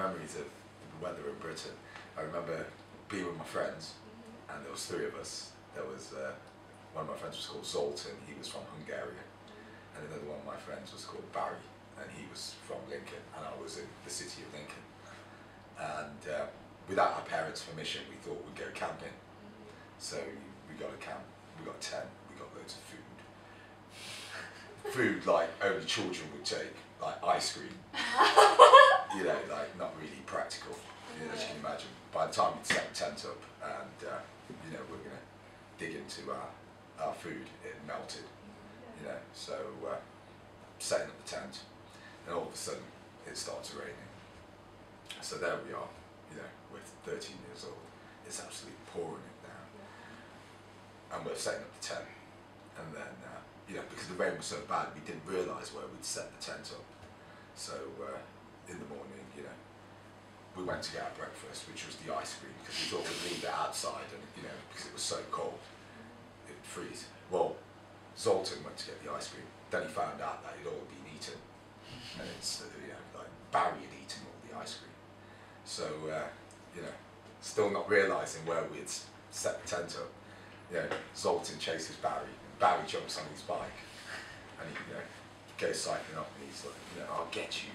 memories of the weather in Britain. I remember being with my friends, and there was three of us. There was one of my friends was called Zoltan. He was from Hungary, and another one of my friends was called Barry, and he was from Lincoln, and I was in the city of Lincoln. And without our parents' permission, we thought we'd go camping. So we got a camp, we got a tent, we got loads of food. Food like only children would take, like ice cream. You know, like not really practical, you know, as you can imagine. By the time we'd set the tent up and, you know, we're going to dig into our food, it melted, you know. So setting up the tent, and all of a sudden it starts raining. So there we are, you know, we're 13 years old, it's absolutely pouring it down. And we're setting up the tent, and then, you know, because the rain was so bad, we didn't realise where we'd set the tent up. So in the morning, you know, we went to get our breakfast, which was the ice cream, because we thought we'd leave it outside, and you know, because it was so cold, it would freeze. Well, Zoltan went to get the ice cream, then he found out that it had all been eaten, and it's, you know, like Barry had eaten all the ice cream. So, you know, still not realising where we'd set the tent up, you know, Zoltan chases Barry, and Barry jumps on his bike, and he, you know, goes cycling up, and he's like, you know, I'll get you.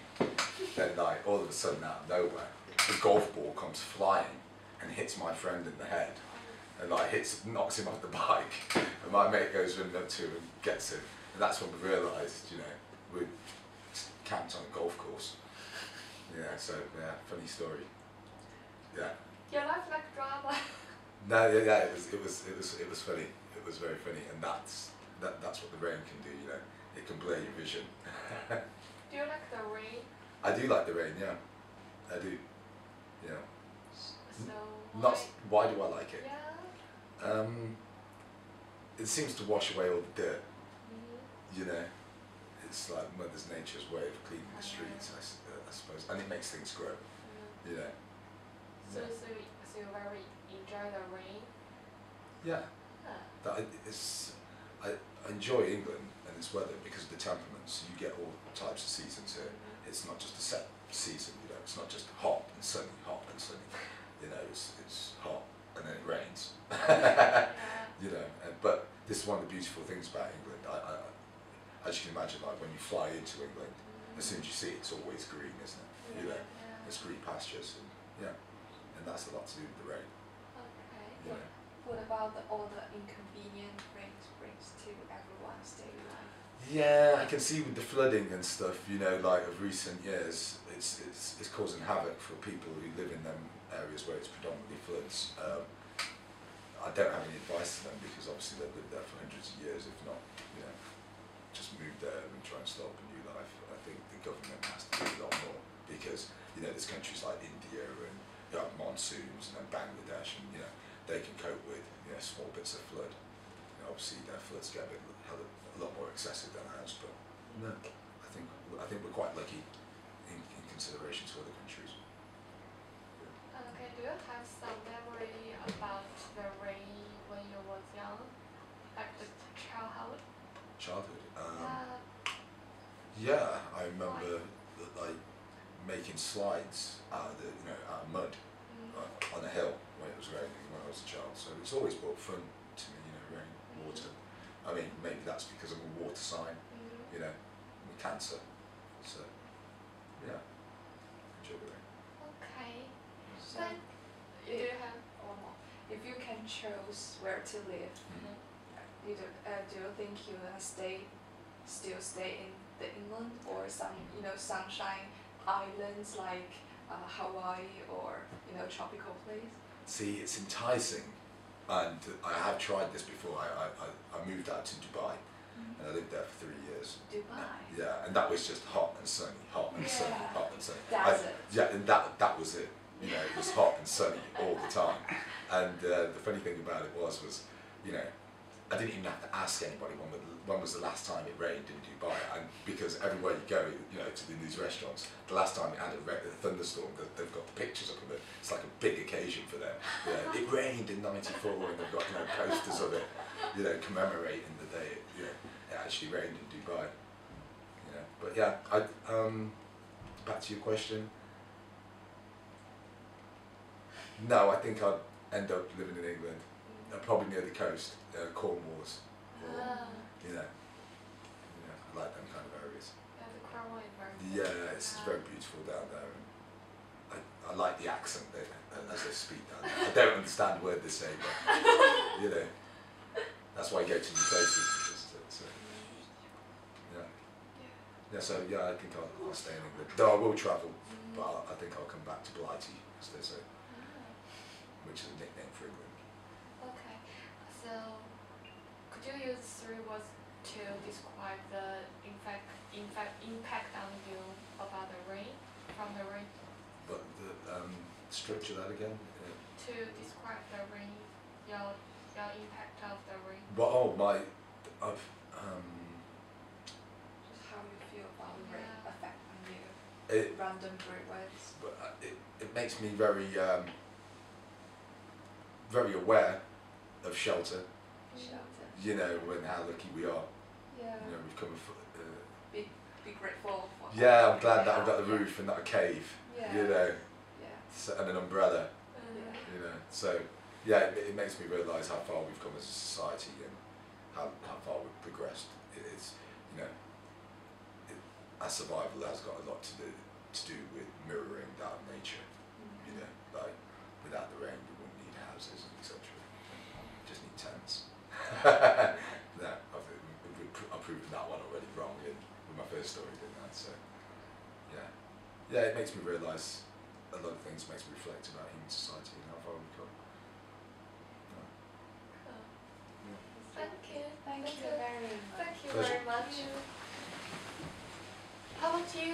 Then, like, all of a sudden, out of nowhere, the golf ball comes flying and hits my friend in the head, and like knocks him off the bike, and my mate goes running up to him and gets him, and that's when we realised, you know, we camped on a golf course. Yeah, so yeah, funny story. Yeah. Your life like drama. No, yeah, it was funny. It was very funny, and that's what the rain can do. You know, it can blur your vision. Do you like the rain? I do like the rain. Yeah, I do. Yeah. So Why do I like it? Yeah. It seems to wash away all the dirt. You know, it's like Mother Nature's way of cleaning the streets, I suppose, and it makes things grow. You know. So you very enjoy the rain? Yeah. Huh. I enjoy England and its weather because of the temperaments. You get all types of seasons here. It's not just a set season, you know. It's not just hot and sunny, hot and sunny. You know, it's hot and then it rains. You know, but this is one of the beautiful things about England. As you can imagine, like when you fly into England, as soon as you see it, it's always green, isn't it? You know, it's green pastures, and yeah, and that's a lot to do with the rain. Okay. You know. What about all the inconvenient rain brings to everyone's daily life? Yeah, I can see with the flooding and stuff, you know, like of recent years, it's causing havoc for people who live in them areas where it's predominantly floods. I don't have any advice to them because obviously they've lived there for hundreds of years, if not, you know, just move there and try and start up a new life. I think the government has to do a lot more because, you know, there's countries like India and you have monsoons, and then Bangladesh, and you know, they can cope with, you know, small bits of flood. You know, obviously their floods get a lot more excessive than ours, but no, I think we're quite lucky in consideration to other countries. Okay, do you have some memory about the rain when you was young? Like the childhood? Childhood. Yeah. Yeah, I remember like making slides out of out of mud on a hill when it was raining when I was a child. So it's always brought fun to me, you know, rain, water. I mean, maybe that's because I'm a water sign, you know, I'm a Cancer. So yeah, enjoy the rain. Okay. So, But do you have one more. If you can choose where to live, do you think you wanna still stay in the England or some sunshine islands like Hawaii or tropical place? See, it's enticing, and I have tried this before. I moved out to Dubai, and I lived there for 3 years. Dubai. Yeah, and that was just hot and sunny, hot and sunny, hot and sunny. Desert. Yeah, and that was it. You know, it was hot and sunny all the time. And the funny thing about it was, you know, I didn't even have to ask anybody when was the last time it rained in Dubai, and because everywhere you go, you know, to these restaurants, the last time it had a thunderstorm, they've got pictures of it. It's like a big occasion for them. You know, it rained in '94, and they've got posters of it, you know, commemorating the day it actually rained in Dubai. You know, but yeah, back to your question. No, I think I'd end up living in England, probably near the coast, Cornwall's, or, Ah, you know, I like them kind of areas. yeah, the Cornwall is very Yeah, it's very beautiful down there. And I like the accent as they speak down there. I don't understand a word they say, but you know, that's why I go to new places. So, yeah. Yeah, so yeah, I think I'll stay in England. Though I will travel, but I think I'll come back to Blighty, as they say, which is a nickname for England. Okay, so could you use 3 words to describe the impact on you about the rain, from the rain? But the structure that again. To describe the rain, your impact of the rain. But I've Just how you feel about the rain Yeah. effect on you. it Random great words. but it makes me very very aware of shelter. Shelter. You know, and how lucky we are. Yeah. You know, we've come. Be grateful for. Yeah, I'm glad that I've got the roof and not a cave. Yeah. You know, Yeah. and an umbrella. Yeah. You know, so yeah, it makes me realise how far we've come as a society and how far we've progressed. It's, you know, our survival has got a lot to do with mirroring that of nature. You know, like without the rain we wouldn't need houses and etc. Just need tents. No, I've proven that one already wrong with my first story, didn't I? So yeah, it makes me realise a lot of things, makes me reflect about human society and how far we've come. Thank you. Thank you very much. Thank you Pleasure. very much. How about you?